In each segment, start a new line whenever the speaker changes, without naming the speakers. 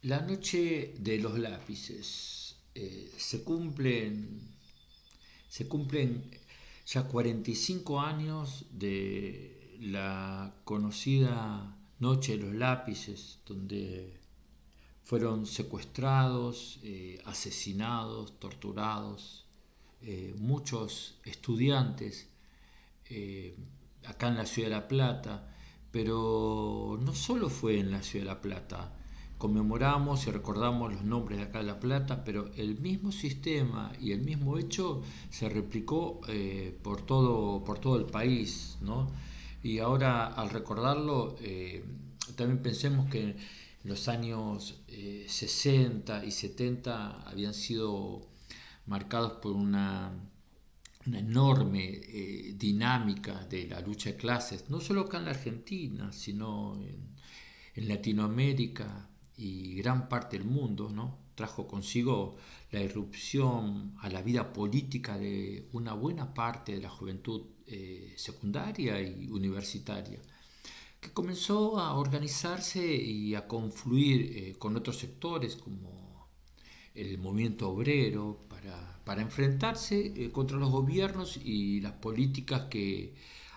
La noche de los lápices. Se cumplen ya 45 años de la conocida Noche de los Lápices, donde fueron secuestrados, asesinados, torturados muchos estudiantes eh, acá en la Ciudad de La Plata, pero no solo fue en la Ciudad de La Plata. Conmemoramos y recordamos los nombres de acá de La Plata, pero el mismo sistema y el mismo hecho se replicó por todo el país, ¿no? Y ahora al recordarlo, también pensemos que en los años 60 y 70 habían sido marcados por una enorme dinámica de la lucha de clases, no solo acá en la Argentina, sino en Latinoamérica y gran parte del mundo, ¿no? Trajo consigo la irrupción a la vida política de una buena parte de la juventud secundaria y universitaria, que comenzó a organizarse y a confluir con otros sectores como el movimiento obrero para enfrentarse contra los gobiernos y las políticas que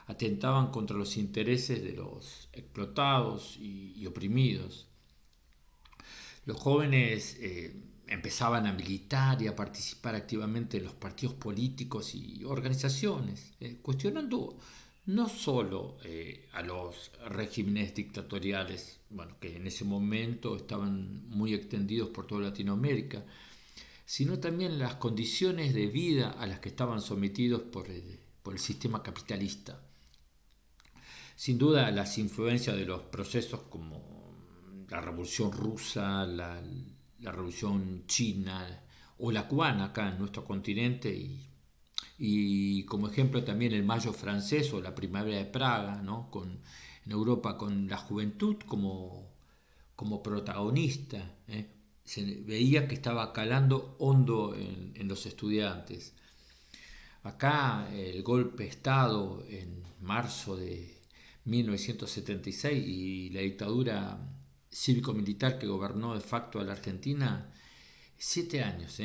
atentaban contra los intereses de los explotados y oprimidos. Los jóvenes empezaban a militar y a participar activamente en los partidos políticos y organizaciones, cuestionando no solo a los regímenes dictatoriales, bueno, que en ese momento estaban muy extendidos por toda Latinoamérica, sino también las condiciones de vida a las que estaban sometidos por el sistema capitalista. Sin duda, las influencias de los procesos como la Revolución Rusa, la Revolución China o la cubana acá en nuestro continente y como ejemplo también el Mayo francés o la Primavera de Praga, ¿no? En Europa con la juventud como protagonista. Se veía que estaba calando hondo en los estudiantes. Acá el golpe de Estado en marzo de 1976 y la dictadura cívico-militar que gobernó de facto a la Argentina, 7 años,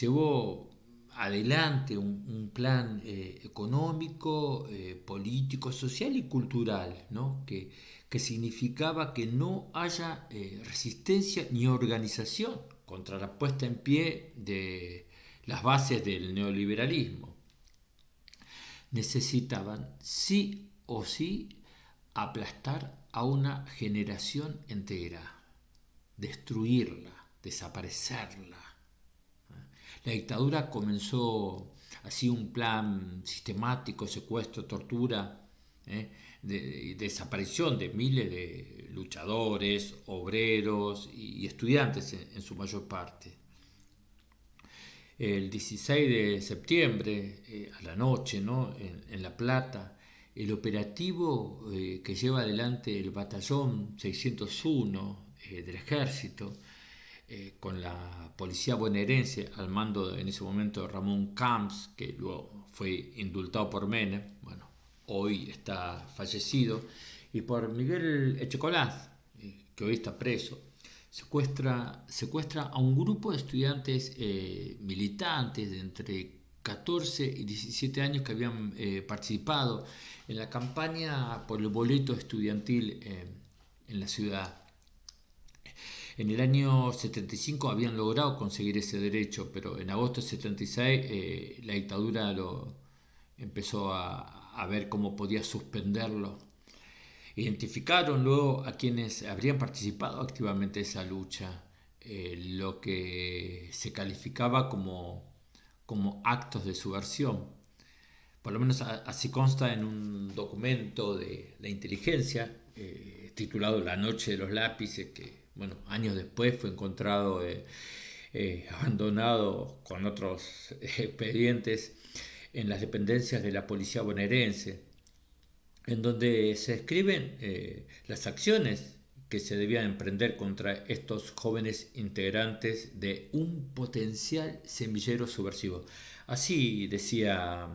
llevó adelante un plan económico, político, social y cultural, ¿no? que significaba que no haya resistencia ni organización contra la puesta en pie de las bases del neoliberalismo. Necesitaban sí o sí aplastar a una generación entera, destruirla, desaparecerla. La dictadura comenzó así un plan sistemático, secuestro, tortura, de desaparición de miles de luchadores, obreros y estudiantes en su mayor parte. El 16 de septiembre, a la noche, ¿no? en La Plata, el operativo que lleva adelante el batallón 601 del ejército, con la policía bonaerense al mando en ese momento de Ramón Camps, que luego fue indultado por Menem, bueno, hoy está fallecido, y por Miguel Echecolás, que hoy está preso. Secuestra a un grupo de estudiantes militantes de entre 14 y 17 años que habían participado en la campaña por el boleto estudiantil en la ciudad. En el año 75 habían logrado conseguir ese derecho, pero en agosto de 76 la dictadura lo empezó a ver cómo podía suspenderlo. Identificaron luego a quienes habrían participado activamente en esa lucha, lo que se calificaba como actos de subversión. Por lo menos así consta en un documento de la inteligencia titulado La Noche de los Lápices, que bueno, años después fue encontrado abandonado con otros expedientes en las dependencias de la policía bonaerense, en donde se describen las acciones que se debían emprender contra estos jóvenes integrantes de un potencial semillero subversivo. Así decía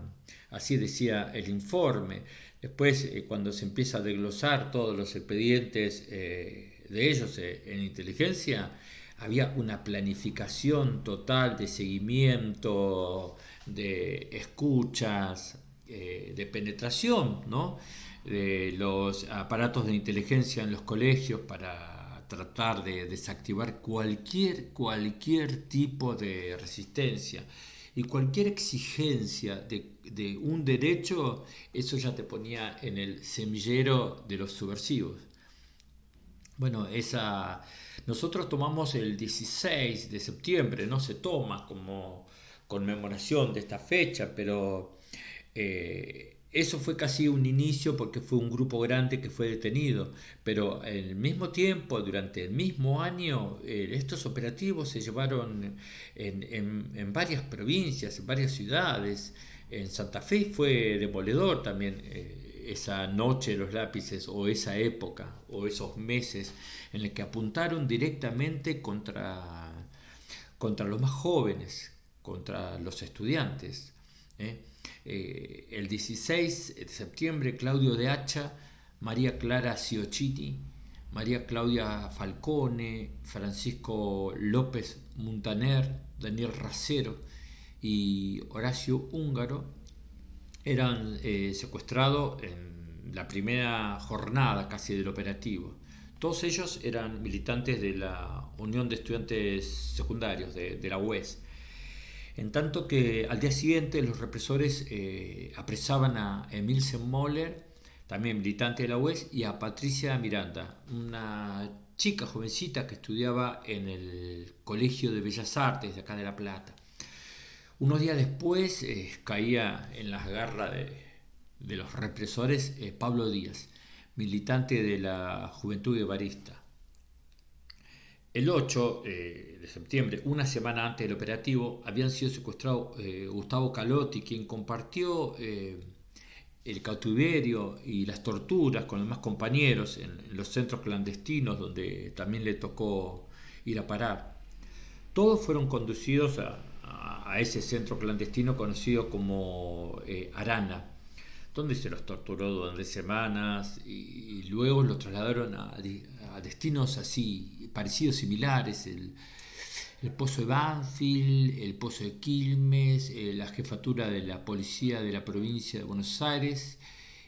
el informe. Después, cuando se empieza a desglosar todos los expedientes de ellos en inteligencia, había una planificación total de seguimiento, de escuchas, de penetración, ¿no? De los aparatos de inteligencia en los colegios para tratar de desactivar cualquier tipo de resistencia y cualquier exigencia de un derecho. Eso ya te ponía en el semillero de los subversivos. Bueno, nosotros tomamos el 16 de septiembre, no se toma como conmemoración de esta fecha, pero eso fue casi un inicio porque fue un grupo grande que fue detenido. Pero al mismo tiempo, durante el mismo año, estos operativos se llevaron en varias provincias, en varias ciudades. En Santa Fe fue demoledor también. Esa noche de los lápices o esa época o esos meses en el que apuntaron directamente contra los más jóvenes, contra los estudiantes. El 16 de septiembre, Claudio de Hacha, María Clara Ciocchini, María Claudia Falcone, Francisco López Muntaner, Daniel Racero y Horacio Húngaro eran secuestrados en la primera jornada casi del operativo. Todos ellos eran militantes de la Unión de Estudiantes Secundarios, de la UES. En tanto que al día siguiente los represores apresaban a Emilce Moller, también militante de la UES, y a Patricia Miranda, una chica jovencita que estudiaba en el Colegio de Bellas Artes de acá de La Plata. Unos días después caía en las garras de los represores Pablo Díaz, militante de la Juventud Guevarista. El 8 de septiembre, una semana antes del operativo, habían sido secuestrados Gustavo Calotti, quien compartió el cautiverio y las torturas con los demás compañeros en los centros clandestinos donde también le tocó ir a parar. Todos fueron conducidos a ese centro clandestino conocido como Arana, donde se los torturó durante semanas y luego los trasladaron a destinos así parecidos, similares, el Pozo de Banfield, el Pozo de Quilmes, la jefatura de la policía de la provincia de Buenos Aires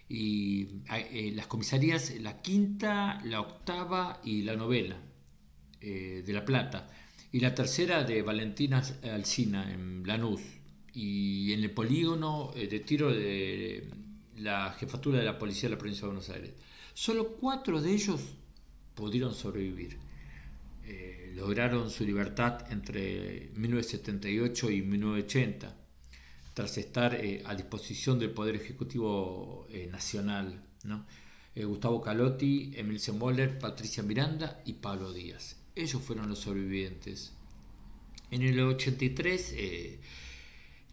y las comisarías, la quinta, la octava y la novena de La Plata, y la tercera de Valentina Alsina en Lanús, y en el polígono de tiro de la jefatura de la policía de la provincia de Buenos Aires. Solo 4 de ellos pudieron sobrevivir. Lograron su libertad entre 1978 y 1980, tras estar a disposición del Poder Ejecutivo Nacional, ¿no? Gustavo Calotti, Emilce Moller, Patricia Miranda y Pablo Díaz. Ellos fueron los sobrevivientes. En el 83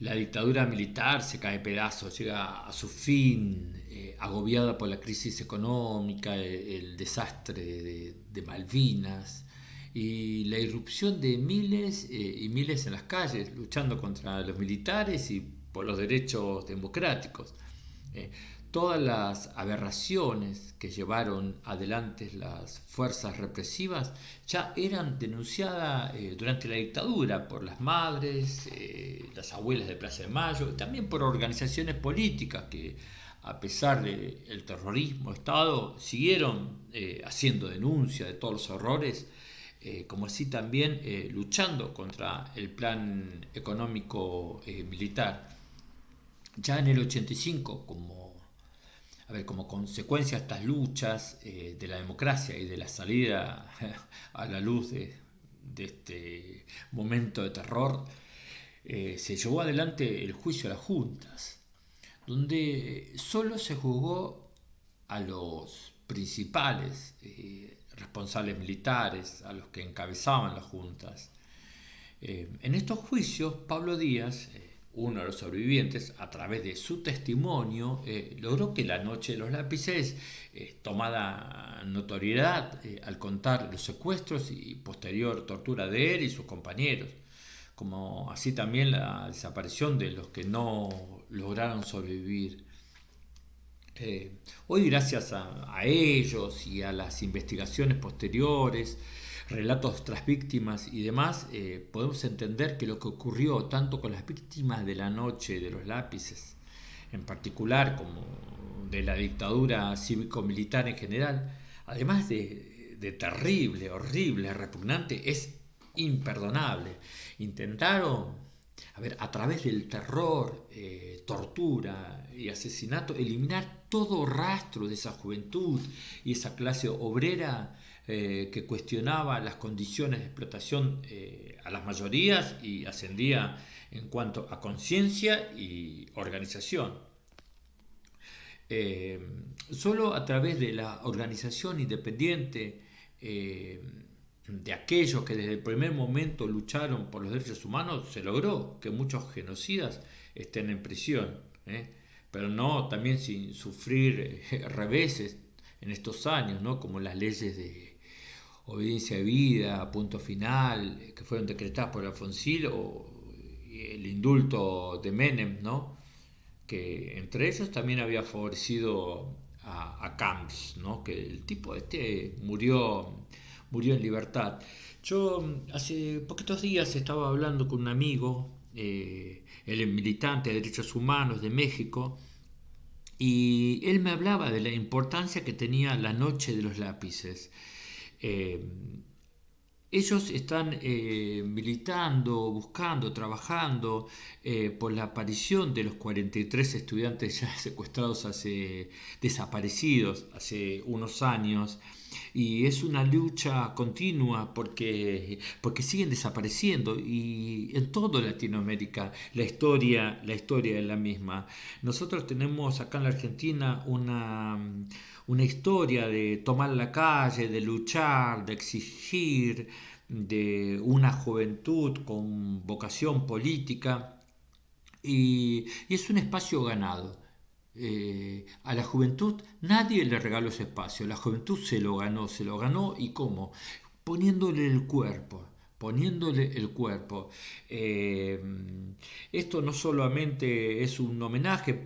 la dictadura militar se cae a pedazos, llega a su fin, agobiada por la crisis económica, el desastre de Malvinas y la irrupción de miles y miles en las calles, luchando contra los militares y por los derechos democráticos. Todas las aberraciones que llevaron adelante las fuerzas represivas ya eran denunciadas durante la dictadura por las madres, las abuelas de Plaza de Mayo, y también por organizaciones políticas que, a pesar del terrorismo de Estado, siguieron haciendo denuncia de todos los horrores, como así también luchando contra el plan económico militar. Ya en el 85, como consecuencia de estas luchas de la democracia y de la salida a la luz de este momento de terror, se llevó adelante el juicio a las juntas, donde solo se juzgó a los principales responsables militares, a los que encabezaban las juntas. En estos juicios, Pablo Díaz, uno de los sobrevivientes, a través de su testimonio, logró que la noche de los lápices tomara notoriedad al contar los secuestros y posterior tortura de él y sus compañeros, como así también la desaparición de los que no lograron sobrevivir. Hoy, gracias a ellos y a las investigaciones posteriores, relatos tras víctimas y demás, podemos entender que lo que ocurrió tanto con las víctimas de la noche de los lápices, en particular, como de la dictadura cívico-militar en general, además de terrible, horrible, repugnante, es imperdonable. Intentaron, a ver, a través del terror, tortura y asesinato, eliminar todo rastro de esa juventud y esa clase obrera que cuestionaba las condiciones de explotación a las mayorías y ascendía en cuanto a conciencia y organización. Eh, Solo a través de la organización independiente de aquellos que desde el primer momento lucharon por los derechos humanos se logró que muchos genocidas estén en prisión, ¿eh? Pero no también sin sufrir reveses en estos años, ¿no? Como las leyes de obediencia de vida, punto final, que fueron decretadas por Alfonsín, o el indulto de Menem, ¿no? Que entre ellos también había favorecido a Camps, ¿no? Que el tipo este murió en libertad. Yo hace poquitos días estaba hablando con un amigo, él es militante de derechos humanos de México, y él me hablaba de la importancia que tenía la noche de los lápices. Eh, Ellos están militando, buscando, trabajando por la aparición de los 43 estudiantes ya secuestrados desaparecidos hace unos años. Y es una lucha continua porque siguen desapareciendo y en toda Latinoamérica la historia es la misma. Nosotros tenemos acá en la Argentina una historia de tomar la calle, de luchar, de exigir, de una juventud con vocación política y es un espacio ganado. A la juventud nadie le regaló ese espacio, la juventud se lo ganó y cómo, poniéndole el cuerpo, poniéndole el cuerpo. Eh, Esto no solamente es un homenaje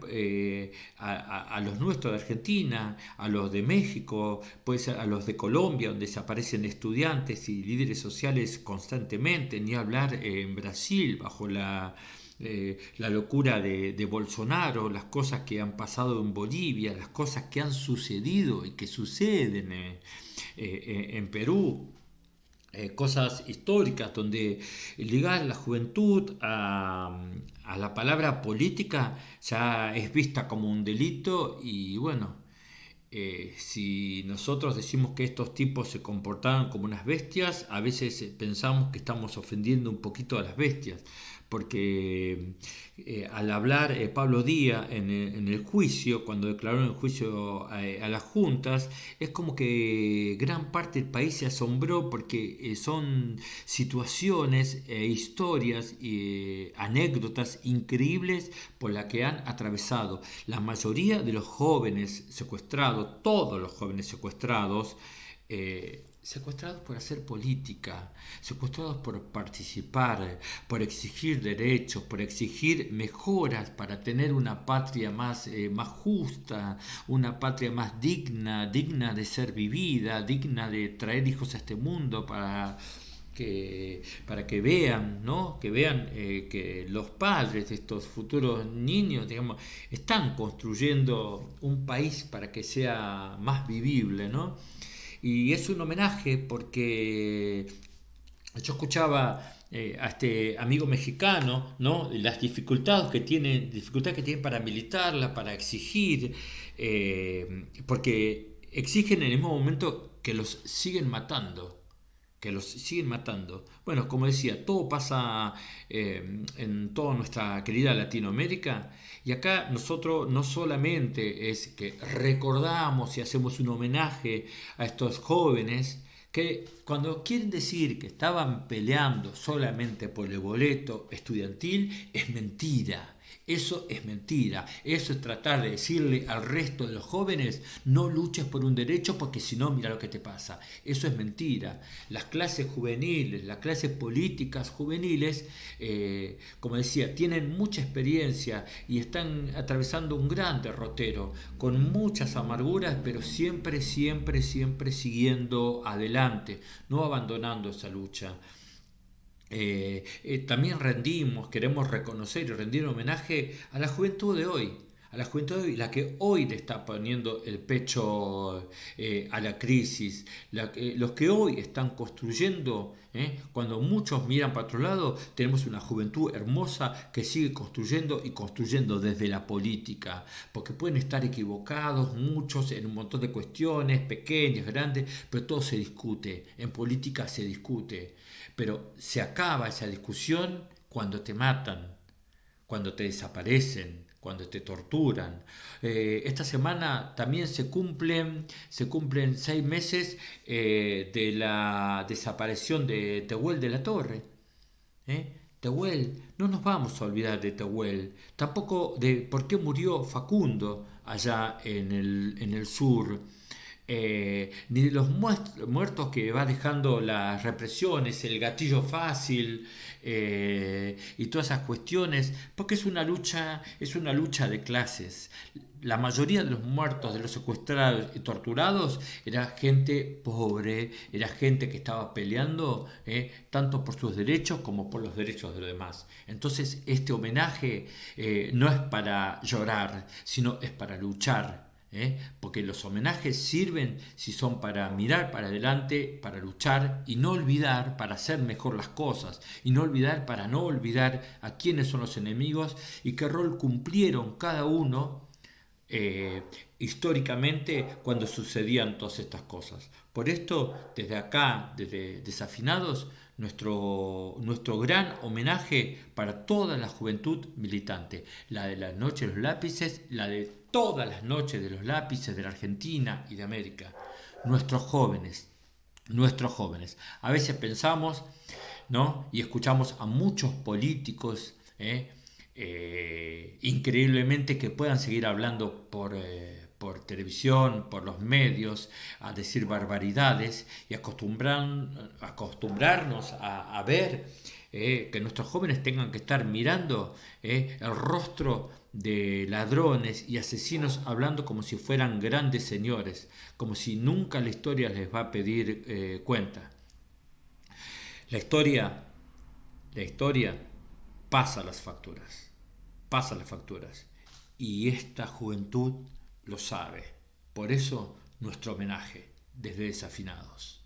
a los nuestros de Argentina, a los de México, puede ser a los de Colombia, donde se aparecen estudiantes y líderes sociales constantemente, ni hablar en Brasil, bajo la locura de Bolsonaro, las cosas que han pasado en Bolivia, las cosas que han sucedido y que suceden en Perú, cosas históricas donde ligar la juventud a la palabra política ya es vista como un delito y bueno, si nosotros decimos que estos tipos se comportaban como unas bestias, a veces pensamos que estamos ofendiendo un poquito a las bestias, porque al hablar Pablo Díaz en el juicio, cuando declaró en el juicio a las juntas, es como que gran parte del país se asombró porque son situaciones, historias y anécdotas increíbles por las que han atravesado la mayoría de los jóvenes secuestrados, todos los jóvenes secuestrados, secuestrados por hacer política, secuestrados por participar, por exigir derechos, por exigir mejoras para tener una patria más justa, una patria más digna, digna de ser vivida, digna de traer hijos a este mundo para que vean, ¿no? Que vean que los padres de estos futuros niños, digamos, están construyendo un país para que sea más vivible, ¿no? Y es un homenaje porque yo escuchaba a este amigo mexicano, ¿no? Las dificultades que tienen para militarla, para exigir, porque exigen en el mismo momento que los siguen matando. Que los siguen matando. Bueno, como decía, todo pasa en toda nuestra querida Latinoamérica y acá nosotros no solamente es que recordamos y hacemos un homenaje a estos jóvenes que cuando quieren decir que estaban peleando solamente por el boleto estudiantil es mentira. Eso es mentira, eso es tratar de decirle al resto de los jóvenes, no luches por un derecho porque si no, mira lo que te pasa. Eso es mentira. Las clases juveniles, las clases políticas juveniles, como decía, tienen mucha experiencia y están atravesando un gran derrotero, con muchas amarguras, pero siempre, siempre, siempre siguiendo adelante, no abandonando esa lucha. También queremos reconocer y rendir homenaje a la juventud de hoy, a la juventud de hoy, la que hoy le está poniendo el pecho a la crisis, los que hoy están construyendo, cuando muchos miran para otro lado, tenemos una juventud hermosa que sigue construyendo y construyendo desde la política, porque pueden estar equivocados muchos en un montón de cuestiones, pequeñas, grandes, pero todo se discute, en política se discute. Pero se acaba esa discusión cuando te matan, cuando te desaparecen, cuando te torturan. Esta semana también se cumplen 6 meses de la desaparición de Tehuel de la Torre. Tehuel, no nos vamos a olvidar de Tehuel, tampoco de por qué murió Facundo allá en el sur, ni de los muertos que va dejando las represiones, el gatillo fácil y todas esas cuestiones, porque es una lucha de clases. La mayoría de los muertos, de los secuestrados y torturados, era gente pobre, era gente que estaba peleando tanto por sus derechos como por los derechos de los demás. Entonces, este homenaje no es para llorar, sino es para luchar. Porque los homenajes sirven si son para mirar para adelante, para luchar y no olvidar, para hacer mejor las cosas y no olvidar, para no olvidar a quiénes son los enemigos y qué rol cumplieron cada uno eh, históricamente cuando sucedían todas estas cosas. Por esto, desde acá, desde Desafinados, nuestro gran homenaje para toda la juventud militante, la de la Noche de los Lápices, la de todas las noches de los lápices de la Argentina y de América. Nuestros jóvenes, nuestros jóvenes. A veces pensamos, ¿no? Y escuchamos a muchos políticos, increíblemente que puedan seguir hablando por televisión, por los medios, a decir barbaridades y acostumbrarnos a ver que nuestros jóvenes tengan que estar mirando el rostro de ladrones y asesinos hablando como si fueran grandes señores, como si nunca la historia les va a pedir cuenta. La historia, la historia pasa las facturas y esta juventud lo sabe. Por eso nuestro homenaje desde Desafinados.